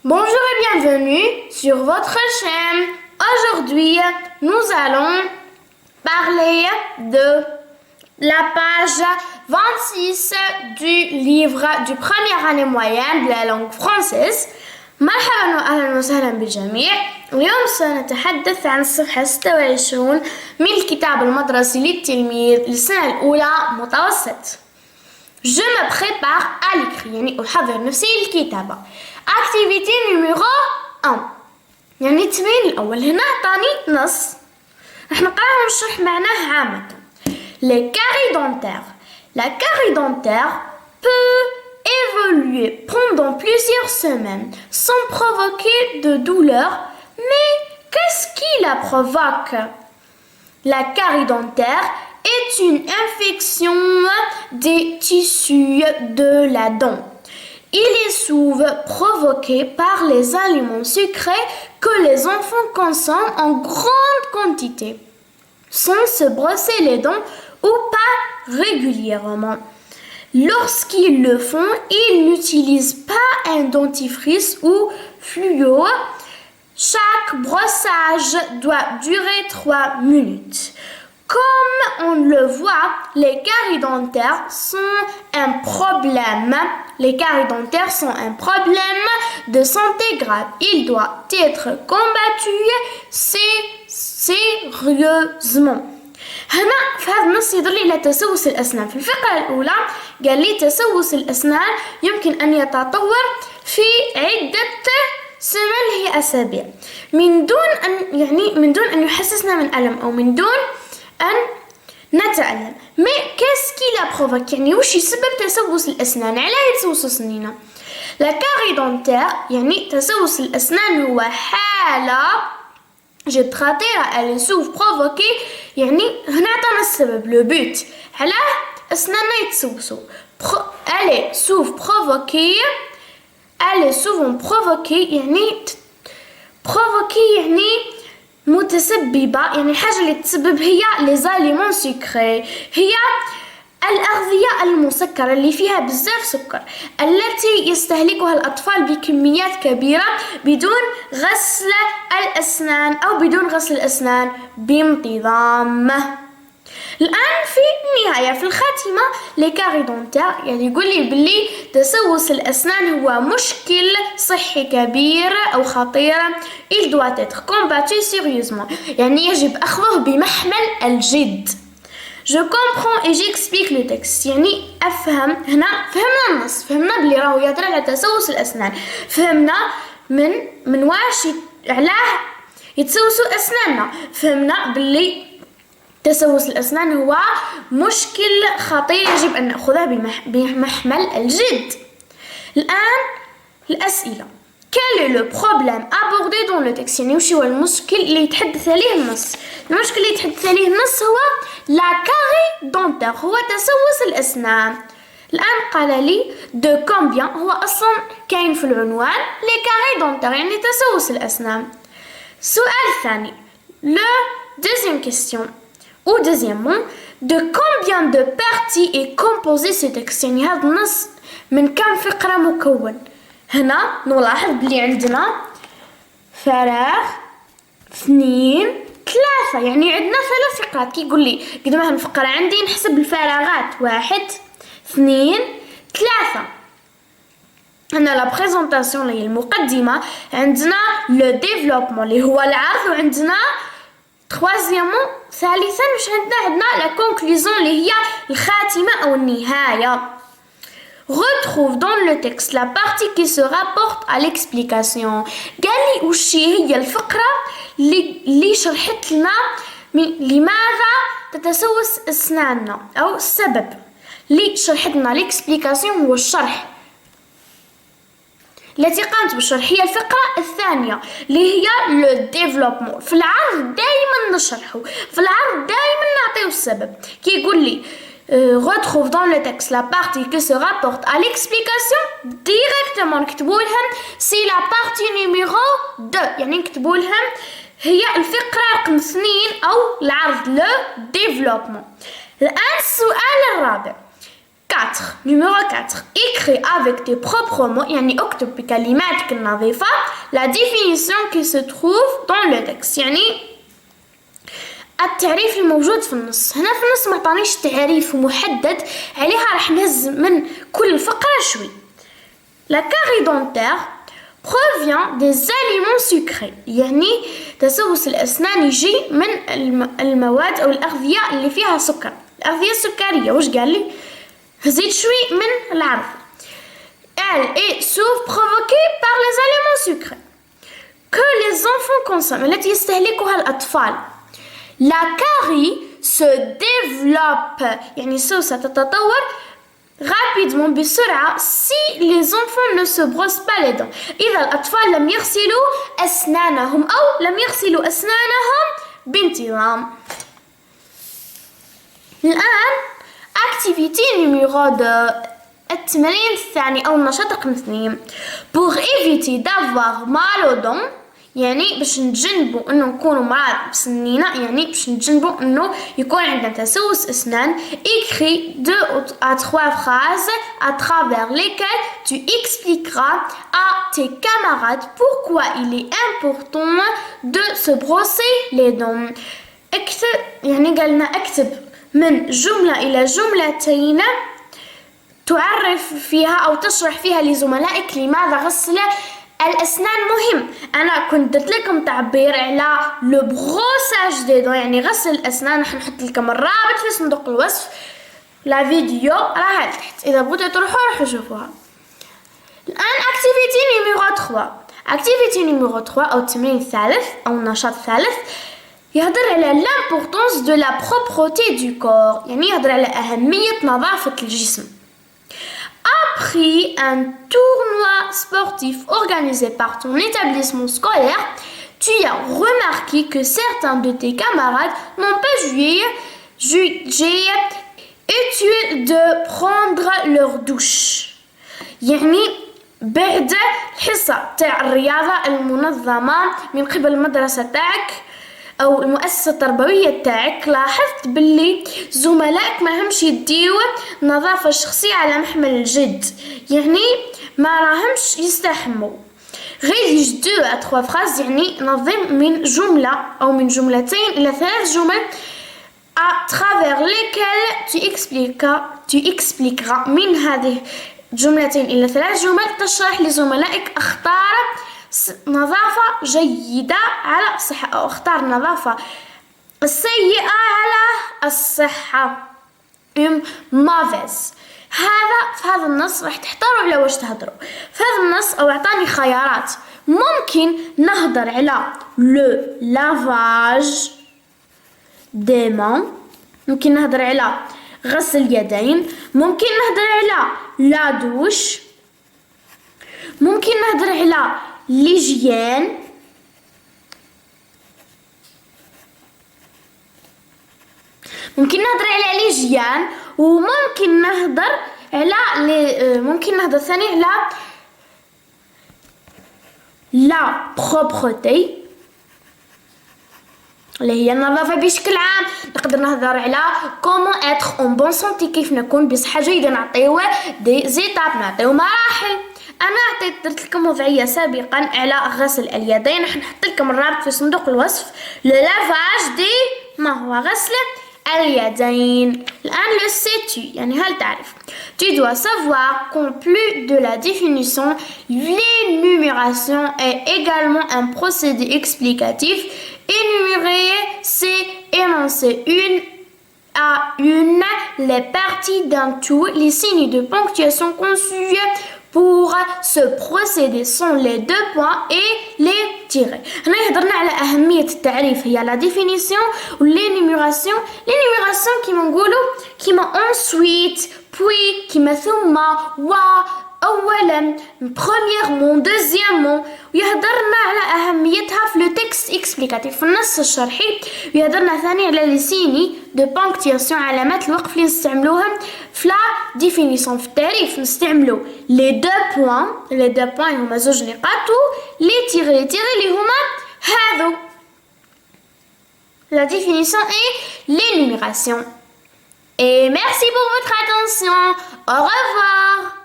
Bonjour et bienvenue sur votre chaîne. Aujourd'hui, nous allons parler de la page 26 du livre du première année moyenne de la langue française. مرحبا وأهلا وسهلا بالجميع. اليوم سنتحدث عن الصفحة 26 من الكتاب المدرسي للتلميذ للسنة الأولى متوسط. Je me prépare à l'écrit يعني أحضر نفسي للكتابة. Activité numéro 1 يعني التمرين الأول. هنا أعطاني نص راح نقرأه ونشرح معناه عامة. Les caries dentaires. La carie dentaire peut évoluer pendant plusieurs semaines sans provoquer de douleur. Mais qu'est-ce qui la provoque? La carie dentaire est une infection des tissus de la dent. Il est souvent provoqué par les aliments sucrés que les enfants consomment en grande quantité, sans se brosser les dents ou pas régulièrement. Lorsqu'ils le font, ils n'utilisent pas un dentifrice ou fluo. Chaque brossage doit durer 3 minutes. Comme on le voit, les caries dentaires sont un problème. Les caries dentaires sont un problème de santé grave. Il doit être combattu sérieusement. هنا في هذا النص يدل إلى تسوس الأسنان. في الفقرة الأولى قال لي تسوس الأسنان يمكن أن يتطور في عدة سنين هي أسابيع من دون أن يحسسنا من ألم أو من دون أن نتألم. مي كيسكي لا بروفوك يعني وش يسبب تسوس الأسنان؟ علاه يتسوسوا سنينا؟ لا كاري دونتير يعني تسوس الأسنان هو حالة جد خطيرة. elle souffre provoquée يعني هنا عطانا السبب لو بوت علاه أسناننا يتسوسوا. elle souffre provoquée يعني متسببة يعني حاجة اللي تسبب هي les aliments sucrés هي الأغذية المسكرة اللي فيها بزاف سكر التي يستهلكها الأطفال بكميات كبيرة بدون غسل الأسنان أو بدون غسل الأسنان بانتظام. الآن في النهاية في الخاتمة لي كاري دونتير يعني يقول لي باللي تسوس الأسنان هو مشكل صحي كبير أو خطير. il doit être combattu sérieusement يعني يجب أخذه بمحمل الجد. je comprends et j'explique le texte يعني أفهم. هنا فهمنا النص، فهمنا باللي راهو يهضر على تسوس الأسنان، فهمنا من واش علاه يتسوسوا أسناننا، فهمنا باللي تسوس الأسنان هو مشكل خطير يجب أن نأخذه بمحمل الجد. الآن الأسئلة. quel est le problème abordé dans le texte يعني وش هو المشكل اللي يتحدث عليه النص؟ المشكل اللي يتحدث عليه النص هو la carie dentaire هو تسوس الأسنان. الآن قال لي de combien هو أصلا كاين في العنوان les caries dentaires يعني تسوس الأسنان. السؤال الثاني le deuxième question ou deuxièmement de combien de parties est composé ce texte يعني هذا النص من كم فقرة مكون. هنا نلاحظ بلي عندنا فراغ 2 3 يعني عندنا 3 فقرات. كي يقول لي قد ما هالفقرة عندي نحسب الفراغات 1 2 3. هنا لا بريزونطاسيون اللي هي المقدمة، عندنا لو ديفلوبمون اللي هو العرض، وعندنا troisièmement ثالثا واش عندنا لا كونكلوزيون اللي هي الخاتمة أو النهاية. retrouve dans le texte la partie qui se rapporte à l'explication. قال لي وش هي الفقرة اللي شرحت لنا لماذا تتسوس أسناننا أو السبب اللي شرحت لنا l'explication هو الشرح التي قامت بالشرح. هي الفقرة الثانية اللي هي لو ديفلوبمون. في العرض دائما نشرحه، في العرض دائما نعطيه السبب. كي يقول لي retrouve dans le texte la partie qui se rapporte à l'explication directement نكتبوا لهم c'est la partie numéro 2 يعني نكتبوا لهم هي الفقرة رقم 2 أو العرض لو ديفلوبمون. الآن السؤال الرابع 4. Numéro 4. Écris avec tes propres mots يعني اكتب بكلماتك النظيفة la définition qui se trouve dans le texte يعني التعريف الموجود في النص. هنا في النص ما عطانيش تعريف محدد عليها راح نهز من كل فقرة شوي. La carie dentaire provient des aliments sucrés يعني تسوس الأسنان يجي من المواد أو الأغذية اللي فيها سكر. الأغذية السكرية وش قال لي؟ هزيد شوي من العرض. Elle est souvent provoquée par les aliments sucrés que les enfants consomment التي يستهلكها الأطفال. La carie se développe يعني سوف تتطور rapidement بسرعة si les enfants ne se brossent pas les dents. إذا الأطفال لم يغسلوا أسنانهم أو لم يغسلوا أسنانهم بانتظام. الآن activité numéro 2 التمرين الثاني أو النشاط رقم 2 pour éviter d'avoir mal aux dents يعني باش نتجنبوا انه نكونوا مرض بسنينا يعني باش نتجنبوا انه يكون عندنا تسوس اسنان. écris 2 à 3 phrases à travers lesquelles tu expliqueras à tes camarades pourquoi il est important de se brosser les dents. اكتب يعني قالنا اكتب من جملة إلى جملتين تعرف فيها أو تشرح فيها لزملائك لماذا غسل الأسنان مهم. أنا كنت درت لكم تعبير على لو بروساج دي دون يعني غسل الأسنان. راح نحط لكم الرابط في صندوق الوصف. لا فيديو راها لتحت إذا بغيتوا تروحوا روحوا شوفوها. الآن activité numéro 3 activité numéro 3 أو التمرين الثالث أو النشاط الثالث يهضر على l'importance de la propreté du corps يعني يهضر على أهمية نظافة الجسم. Après un tournoi sportif organisé par ton établissement scolaire, tu as remarqué que certains de tes camarades n'ont pas jugé utile de prendre leur douche. يعني بعد الحصة تاع الرياضة المنظمة من قبل المدرسة تاعك أو المؤسسة التربوية تاعك لاحظت باللي زملائك ما همش يديو النظافة الشخصية على محمل الجد يعني ما راهمش يستحموا. rédige 2 à 3 phrases يعني نظم من جملة أو من جملتين إلى 3 جمل à travers lesquelles tu expliqueras من هذه جملتين إلى 3 جمل تشرح لزملائك اختار نظافة جيدة على الصحة أو اختار نظافة السيئة على الصحة mauvaise. في هذا النص راح تحتاروا على واش تهضروا. في هذا النص أو أعطاني خيارات ممكن نهضر على le lavage des mains ممكن نهضر على غسل اليدين ممكن نهضر على la douche ممكن نهضر على l'hygiène ممكن نهضر على l'hygiène وممكن نهضر على ممكن نهضر ثاني على la propreté اللي هي النظافة بشكل عام. نقدر نهضر على comment être en bonne santé كيف نكون بصحة جيدة نعطيو دي زيتاب نعطيو مراحل. أنا درت لكم وضعية سابقا على غسل اليدين راح نحط لكم الرابط في صندوق الوصف. لافاج دي ما هو غسل اليدين. الآن le sais-tu يعني هل تعرف. Tu dois savoir qu'en plus de la définition, l'énumération est également un procédé explicatif. Énumérer, c'est énoncer une à une les parties d'un tout. Les signes de ponctuation conçus pour ce procédé sont les 2 points et les tirets. هنا يهضرنا على أهمية التعريف هي la définition و l'énumération. l'énumération كيما نقولوا كيما ensuite puis كيما ثم و أولا premièrement deuxièmement ويهضرنا على أهميتها في le texte explicatif في النص الشرحي. ويهضرنا ثاني على les signes de ponctuation علامات الوقف اللي نستعملوهم في la définition. في التعريف نستعملوا les 2 points هما 2 نقاط و les tirets اللي هما هذو. La définition et l'énumération. Et merci pour votre attention. au revoir.